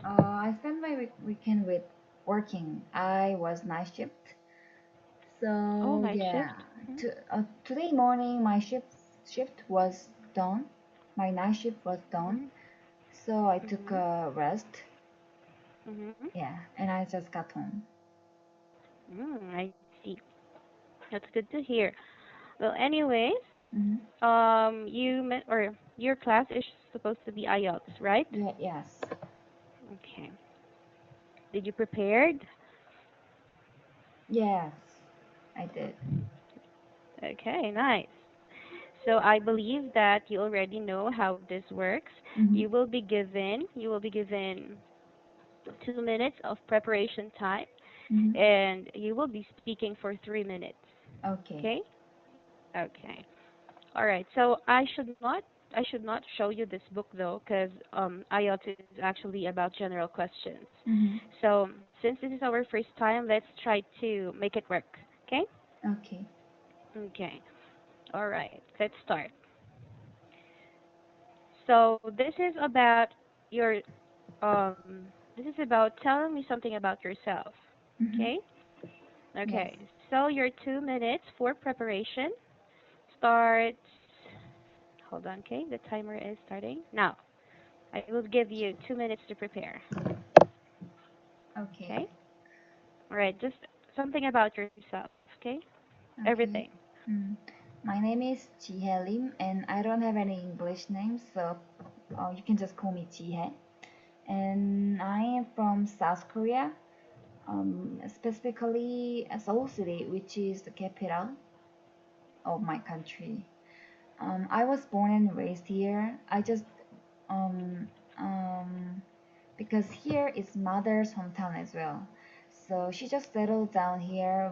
I spent my weekend with working. I was night shift. Oh, So night yeah, shift. Mm-hmm. today morning my shift was done. My night shift was done. Mm-hmm. So I took Mm-hmm. a rest. Mm-hmm. Yeah, and I just got home. I see. That's good to hear. Well, anyways, Hmm. you met or your class is supposed to be IELTS, right? Yeah, yes, Okay. Did you prepared? yes, I did. Okay, nice. So I believe that you already know how this works. Hmm. You will be given 2 minutes of preparation time, Hmm. and you will be speaking for 3 minutes. Okay. Okay? Okay. All right. So I should not show you this book though, because IELTS is actually about general questions. Hmm. So since this is our first time, let's try to make it work. Okay? Okay. Okay. All right. Let's start. So your this is about telling me something about yourself. Hmm. Okay? Yes. Okay. So your 2 minutes for preparation starts. Hold on. Okay. The timer is starting now. I will give you 2 minutes to prepare. Okay. Okay? All right. Just something about yourself. Okay? Everything. Okay. Mm. My name is Jihe Lim, and I don't have any English name, so you can just call me Jihe. And I am from South Korea, specifically Seoul City, which is the capital of my country. I was born and raised here. I just um, um, because here is mother's hometown as well. So she just settled down here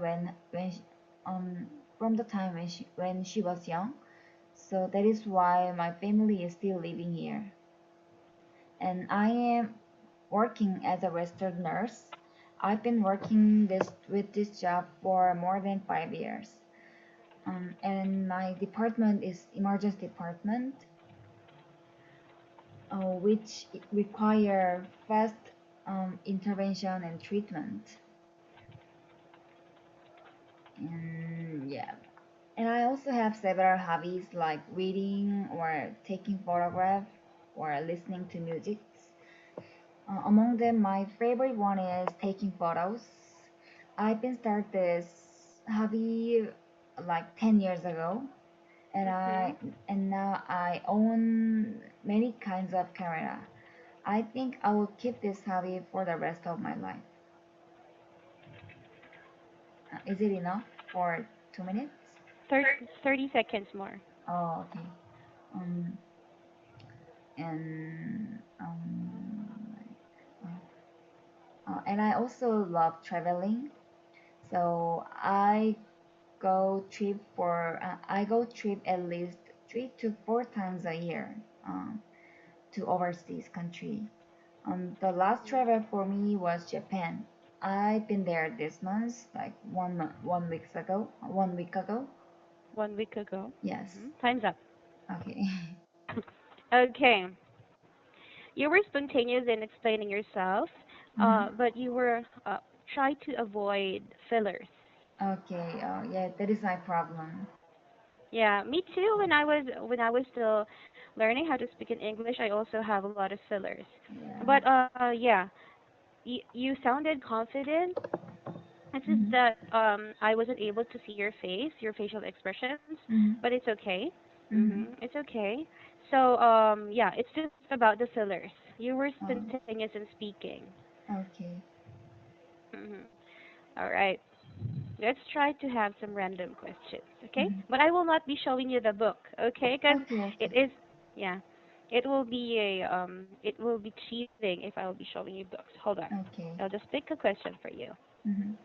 um from the time when she was young. So that is why my family is still living here. And I am working as a registered nurse. I've been working this with this job for more than 5 years. And my department is emergency department, which require fast intervention and treatment. And yeah, and I also have several hobbies like reading or taking photographs or listening to music. Among them, my favorite one is taking photos. I've been started this hobby like 10 years ago, and Mhm. I and now I own many kinds of camera. I think I will keep this hobby for the rest of my life. Is it enough for 2 minutes? 30 seconds more. Oh, okay. Um, and and I also love traveling. So I go trip at least 3 to 4 times a year to overseas country. The last Mhm. travel for me was Japan. I've been there this month, like 1 week ago. 1 week ago. Yes. Time's up. Okay. Okay. You were spontaneous in explaining yourself, Mhm. but you were try to avoid fillers. Okay. Yeah, that is my problem. Yeah, me too. When I was still learning how to speak in English, I also have a lot of fillers. Yeah. But yeah, you sounded confident. It's just Mhm. that I wasn't able to see your face, your facial expressions, Mhm. but it's okay. Mhm. It's okay. So yeah, it's just about the fillers. You were Oh, spontaneous in speaking. okay. Mhm. All right. Let's try to have some random questions, okay? Mhm. But I will not be showing you the book, okay? Because Okay. it Okay. is, yeah, it will be cheating if I will be showing you books. Hold on, Okay. I'll just pick a question for you. Mhm.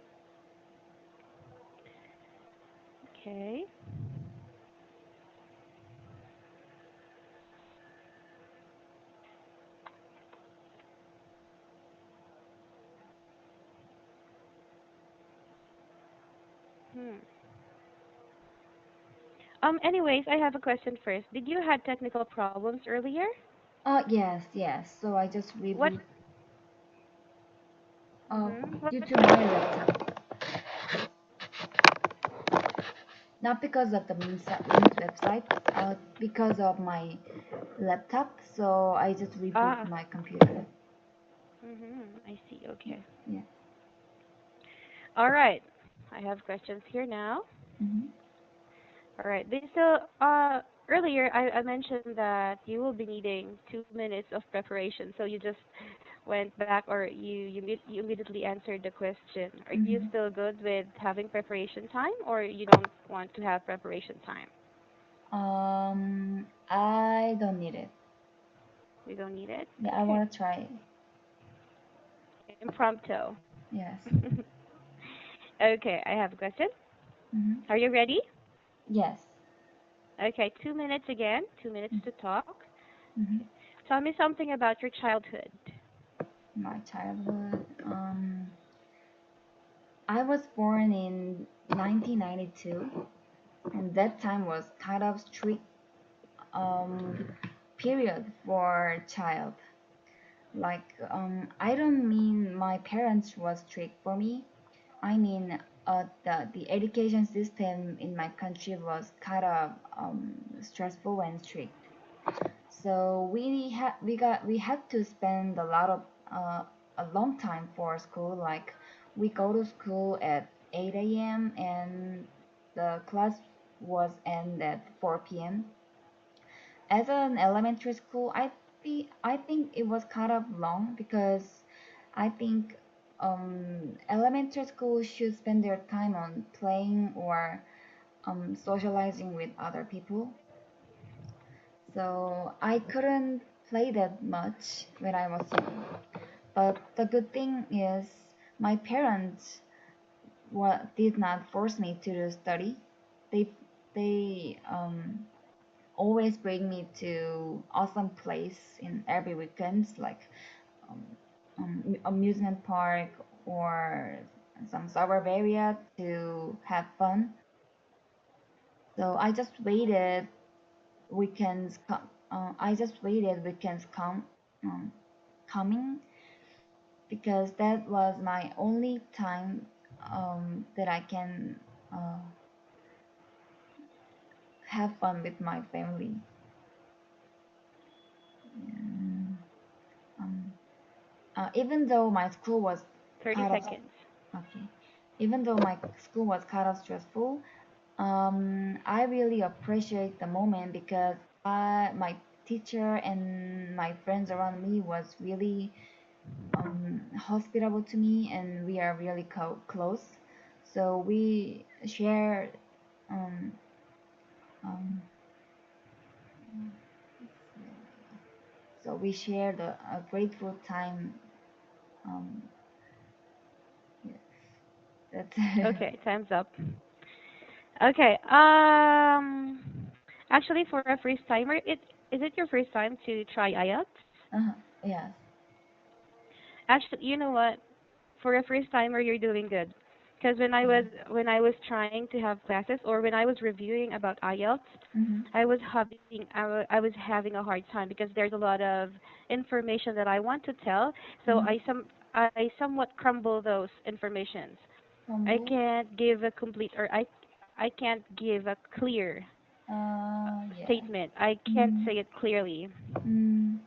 Okay. Hmm. Anyways, I have a question first. Did you had technical problems earlier? Yes, yes. So I just What reboot. due What to my happened? laptop, not because of the Mint website, because of my laptop. So I just reboot Ah, my computer. I see. Okay. Yeah. All right. I have questions here now. Hmm. All right. So, earlier I mentioned that you will be needing 2 minutes of preparation. So you just went back, or you immediately answered the question. Are you Hmm. still good with having preparation time, or you don't want to have preparation time? I don't need it. You don't need it. Yeah, I Okay. wanna try it. Impromptu. Yes. Okay. I have a question. Hmm. Are you ready? Yes. Okay. 2 minutes again. 2 minutes to talk. Hmm. Okay. Tell me something about your childhood. My childhood. I was born in 1992, and that time was kind of strict period for child. Like I don't mean my parents was strict for me. I mean the education system in my country was kind of stressful and strict. So we had to spend a lot of a long time for school. Like we go to school at 8 a.m. and the class was end at 4 p.m. As an elementary school, I think it was kind of long because I think elementary school should spend their time on playing or socializing with other people. So I couldn't play that much when I was young. But the good thing is my parents did not force me to study. They they always bring me to awesome place in every weekends, like um, amusement park or some suburb area to have fun. So I just waited weekends um, coming because that was my only time that I can uh, have fun with my family. Mm, Um, even though my school was 30 kind of seconds. okay, even though my school was kind of stressful, I really appreciate the moment because my teacher and my friends around me was really hospitable to me, and we are really close. So we share um, um, so we shared a grateful time. Um, yes, that's it. Okay, time's up. Okay. Actually, for a first timer, it your first time to try IELTS? Uh-huh. Yes. Actually, you know what? For a first timer, you're doing good. Because when I was trying to have classes, or when I was reviewing about IELTS, Mm-hmm. I was having a hard time because there's a lot of information that I want to tell. So Mm-hmm. I somewhat crumble those informations. I Humble. can't give a complete, or I can't give a clear Yeah. statement. I can't Mm, say it clearly. mm.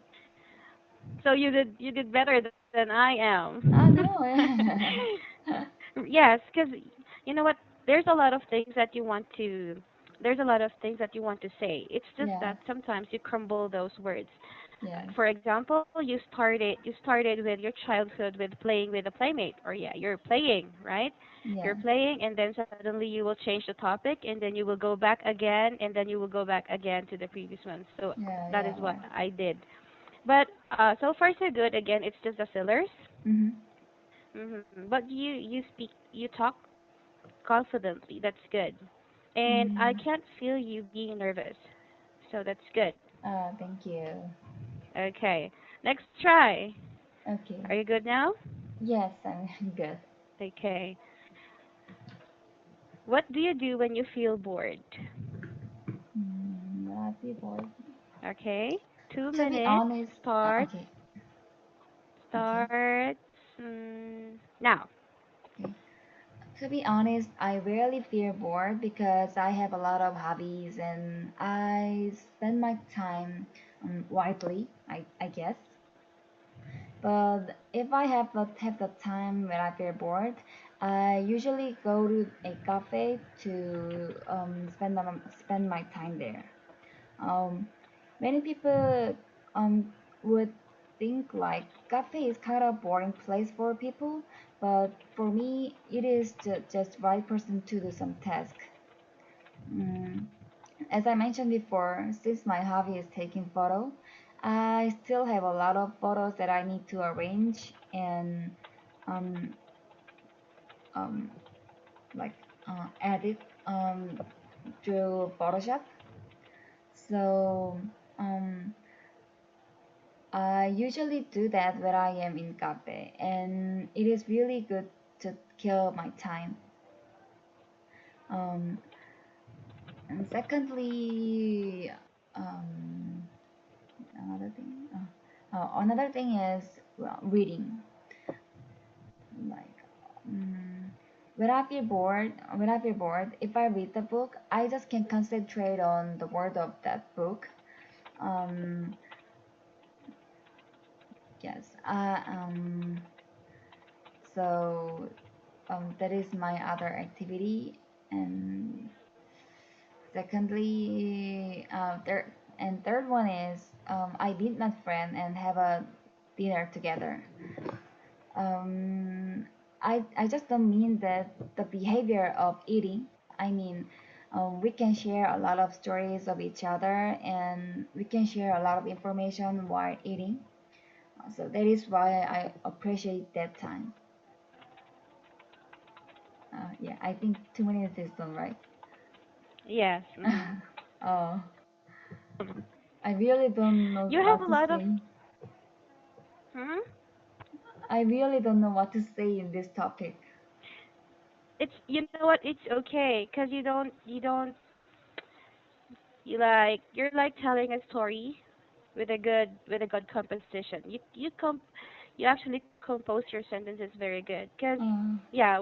So you did better than I am. Ah, no. Yes, because you know what? There's a lot of things that you want to. There's a lot of things that you want to say. It's just Yes. that sometimes you crumble those words. Yes. For example, you started with your childhood with playing with a playmate, or yeah, you're playing, right? You're Yeah. playing, and then suddenly you will change the topic, and then you will go back again, and then you will go back again to the previous one. So Yeah. that Yeah. is what Right. I did. But so far so good. Again, it's just the fillers. Mm-hmm. But you talk confidently. That's good. And I Mm. can't feel you being nervous. So that's good. Thank you. Okay. Next try. Okay. Are you good now? Yes, I'm good. Okay. What do you do when you feel bored? People. Okay. Two To be minutes. honest, Start. okay. Okay. Start. Mm. Now, Okay. To be honest, I rarely feel bored because I have a lot of hobbies and I spend my time wisely, I guess. But if I have the time when I feel bored, I usually go to a cafe to spend my time there. Um, Many people would think like cafe is kind of boring place for people, but for me, it is just right person to do some task. Mm, as I mentioned before, since my hobby is taking photo, I still have a lot of photos that I need to arrange and um, um, like edit through Photoshop. So um, I usually do that when I am in cafe, and it is really good to kill my time. Um, and secondly, um, another thing, another thing is well, reading. Like, um, when I feel bored, if I read the book, I just can concentrate on the word of that book. Um, yes. So that is my other activity. And secondly, third one is I meet my friend and have a dinner together. Um, I just don't mean that the behavior of eating. I mean, we can share a lot of stories of each other and we can share a lot of information while eating. So that is why I appreciate that time. Yeah, I think 2 minutes is done, right? yes. Oh, I really don't know You have what a to lot of. say. Hmm? I really don't know what to say in this topic. It's, you know what? It's okay because you're like telling a story with a good composition. You actually compose your sentences very good. Cause Uh, yeah,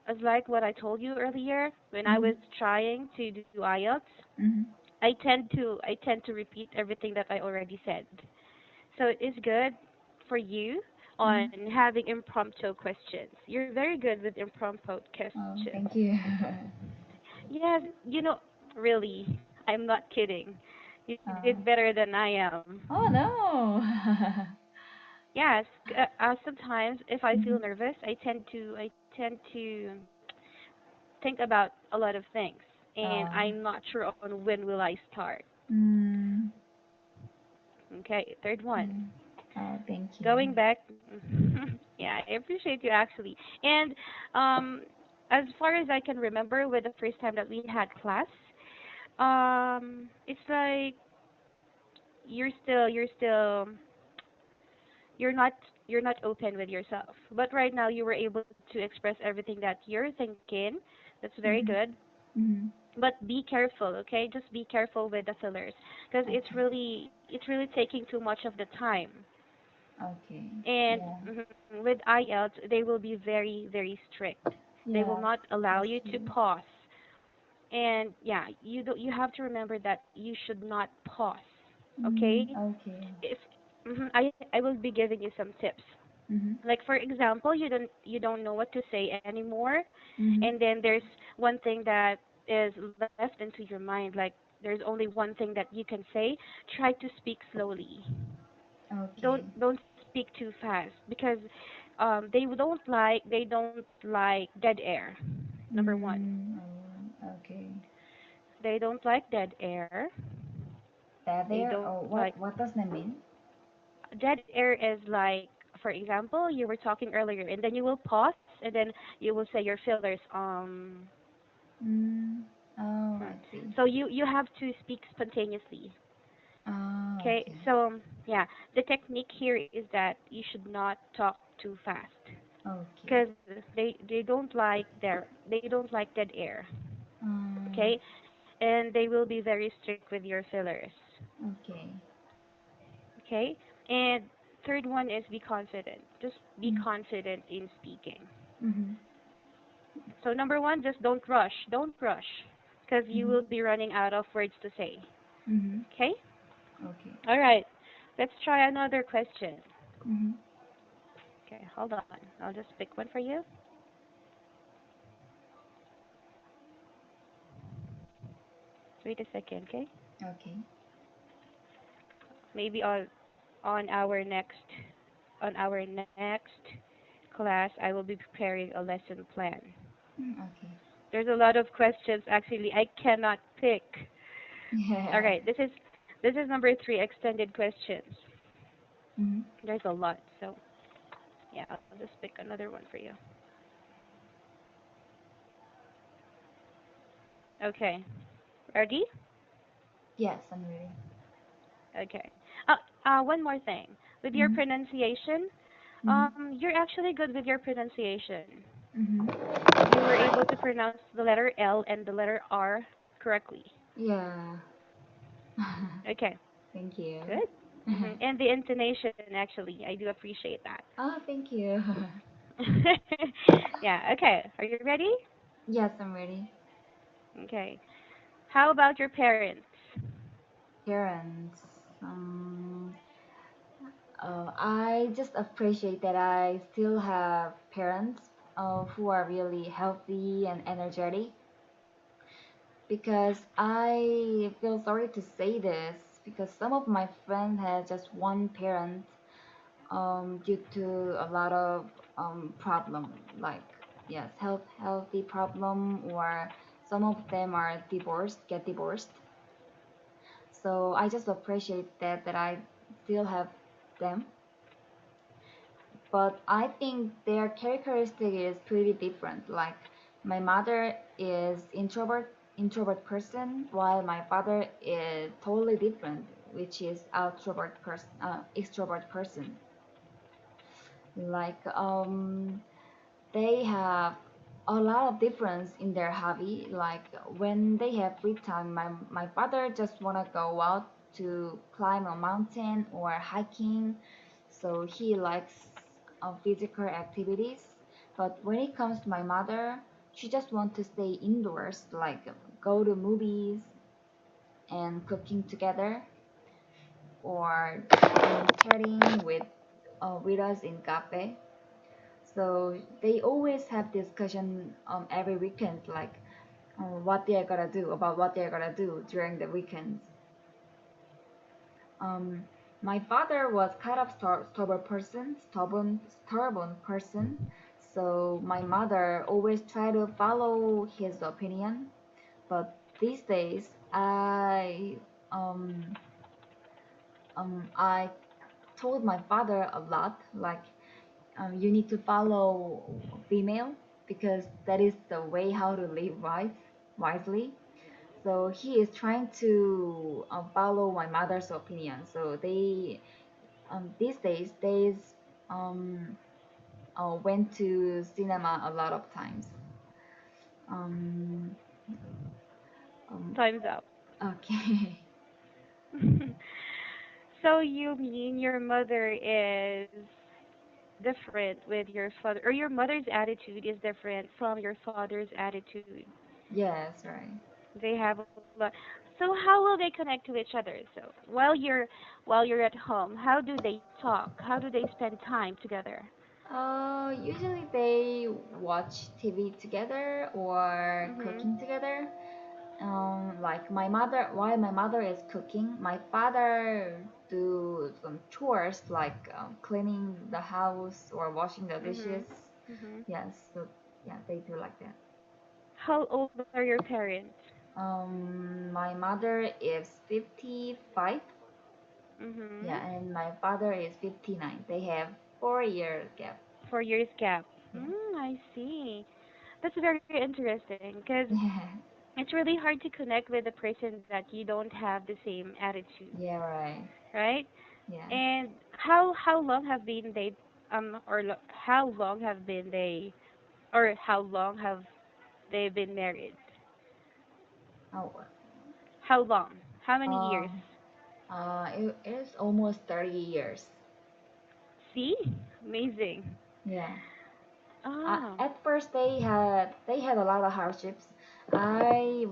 as like what I told you earlier, when I mm-hmm, was trying to do IELTS, mm-hmm, I tend to repeat everything that I already said. So it is good for you on mm-hmm. having impromptu questions. You're very good with impromptu Oh, questions. thank you. Yes, really, I'm not kidding. You uh, did better than I am. oh no. Yes, sometimes if I mm-hmm. feel nervous, I tend to think about a lot of things, and uh, I'm not sure on when will I start. mm, Okay, third one. mm. Oh, thank you. Going back, yeah, I appreciate you actually. And um, as far as I can remember, with the first time that we had class, it's like you're still you're not you're not open with yourself. But right now you were able to express everything that you're thinking. That's very Mm-hmm, good. mm-hmm. But be careful, okay? Just be careful with the fillers because Okay, it's really taking too much of the time. okay. And Yeah, with IELTS, they will be very, very strict. They will yeah, not allow that's you to true. pause. And yeah, you have to remember that you should not pause. Okay? Okay. If I will be giving you some tips. Mm-hmm, Like for example, you don't know what to say anymore, mm-hmm. and then there's one thing that is left into your mind. Like there's only one thing that you can say. Try to speak slowly. Okay. Don't speak too fast because they don't like dead air. Number one, Oh, okay. they don't like dead air. That They there? don't Oh, like what does that mean? dead air is like, for example, you were talking earlier and then you will pause and then you will say your fillers. Mm. Oh, Hmm. I see. So you have to speak spontaneously. Oh, Okay, okay. so yeah, the technique here is that you should not talk too fast Okay. because they don't like dead air. Um, Okay, and they will be very strict with your fillers. okay. Okay, and third one is be confident. Just be Mm. confident in speaking. Mhm. So number one, just don't rush. Don't rush, because you Mhm. will be running out of words to say. Mhm. Okay? Okay. All right. Let's try another question. Mhm. Okay, hold on. I'll just pick one for you. Wait a second, okay? Okay. Maybe on our next on our next class, I will be preparing a lesson plan. Okay. There's a lot of questions actually I cannot pick. All Yeah. right, this is number 3, extended questions. Mhm. There's a lot. So, yeah, I'll just pick another one for you. Okay. Ready? Yes, I'm ready. Okay. One more thing. With your Mhm. pronunciation, Mhm. you're actually good with your pronunciation. Mhm. You were able to pronounce the letter L and the letter R correctly. Yeah. Okay. Thank you. Good. And the intonation, actually, I do appreciate that. Oh, thank you. Yeah. Okay. Are you ready? Yes, I'm ready. Okay. How about your parents? Parents. I just appreciate that I still have parents who are really healthy and energetic because I feel sorry to say this because some of my friends have just one parent due to a lot of problem like yes healthy problem or some of them are divorced get divorced, so I just appreciate that I still have them, but I think their characteristic is pretty different. Like my mother is introvert person, while my father is totally different, which is extrovert person. Like they have a lot of difference in their hobby. Like when they have free time, my father just wanna go out to climb a mountain or hiking, so he likes physical activities. But when it comes to my mother, she just wants to stay indoors, like go to movies and cooking together or chatting with us in cafe. So they always have discussion every weekend, like what they are gonna do about what they are gonna do during the weekends. Um, my father was kind of stubborn person. So my mother always tried to follow his opinion. But these days, um, I told my father a lot, like you need to follow female because that is the way how to live wisely. So he is trying to follow my mother's opinion. So they these days they um, went to cinema a lot of times. Um, um, Time's up. okay. So you mean your mother is different with your father, or your mother's attitude is different from your father's attitude? Yes, right. They have a lot. So how will they connect to each other? So while you're at home, how do they talk? How do they spend time together? Usually they watch TV together or Mhm. cooking together. Like my mother, while my mother is cooking, my father do some chores like cleaning the house or washing the dishes. Mhm. Mhm. Yes, so yeah, they do like that. How old are your parents? My mother is 55, Mhm. yeah, and my father is 59. They have 4 year gap. 4 years gap. Yeah, I see. That's very interesting because yeah, it's really hard to connect with a person that you don't have the same attitude, yeah, right. right? Yeah. And how long have been they how long have been they or how long have they been married? Oh, How long? How many years? um, it is almost 30 years. See? Amazing. Yeah. Ah, At first, they had a lot of hardships. I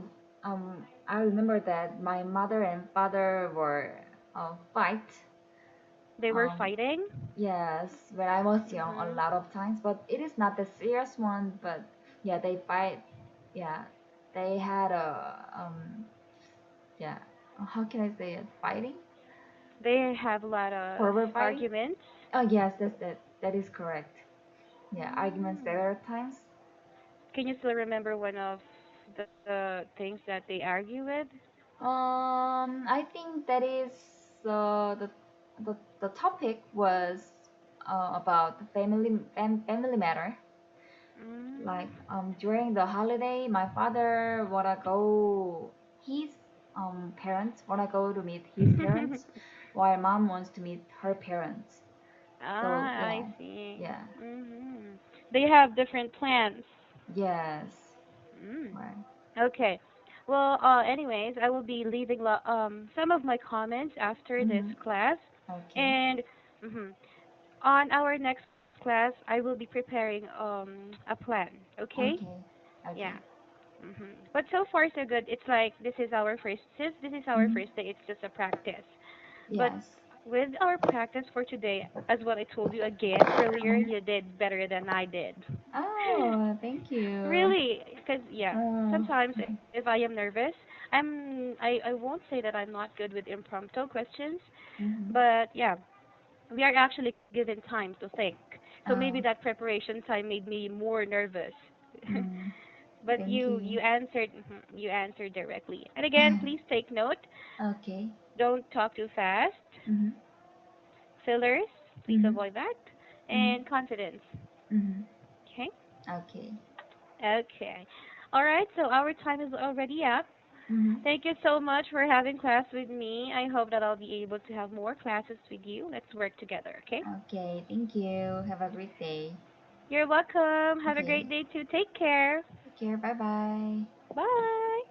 I remember that my mother and father were fight. they were Um, fighting. yes, when I was young, a Mhm. lot of times, but it is not the serious one. But yeah, they fight. Yeah, they had a yeah. How can I say it? Fighting, They have a lot of verbal fighting. arguments. Oh yes, that is correct. Yeah, arguments Mm. there at times. Can you still remember one of the things that they argue with? I think that is the topic was about the family matter. Like Mm. during the holiday, my father wanna go his parents wanna go to meet his parents, while mom wants to meet her parents. So Ah, I yeah, see. yeah, Mhm. They have different plans. yes, Mm. right. Okay. Well, anyways, I will be leaving some of my comments after this Mhm. class, Okay. and mhm, on our next class, I will be preparing a plan. Okay? Okay. Yeah. Okay. But so far so good. It's like since this is our Mhm. first day, it's just a practice. But Yes. with our practice for today, as what I told you again earlier, Mhm. you did better than I did. Oh, thank you. Really, because yeah, Oh. sometimes if I am nervous, I won't say that I'm not good with impromptu questions, Mhm. but yeah, we are actually given time to think. So maybe Oh. that preparation time made me more nervous. Mm. But Thank you you. answered you answered directly. And again, please take note. Okay. Don't talk too fast. Mhm. Fillers, please Mhm. avoid that. Mhm. And confidence. Mhm. Okay? Okay. Okay. All right, so our time is already up. Mhm. Thank you so much for having class with me. I hope that I'll be able to have more classes with you. Let's work together, okay? Okay. Thank you. Have a great day. You're welcome. Have a Okay. great day too. Take care. Take care. Bye bye. Bye.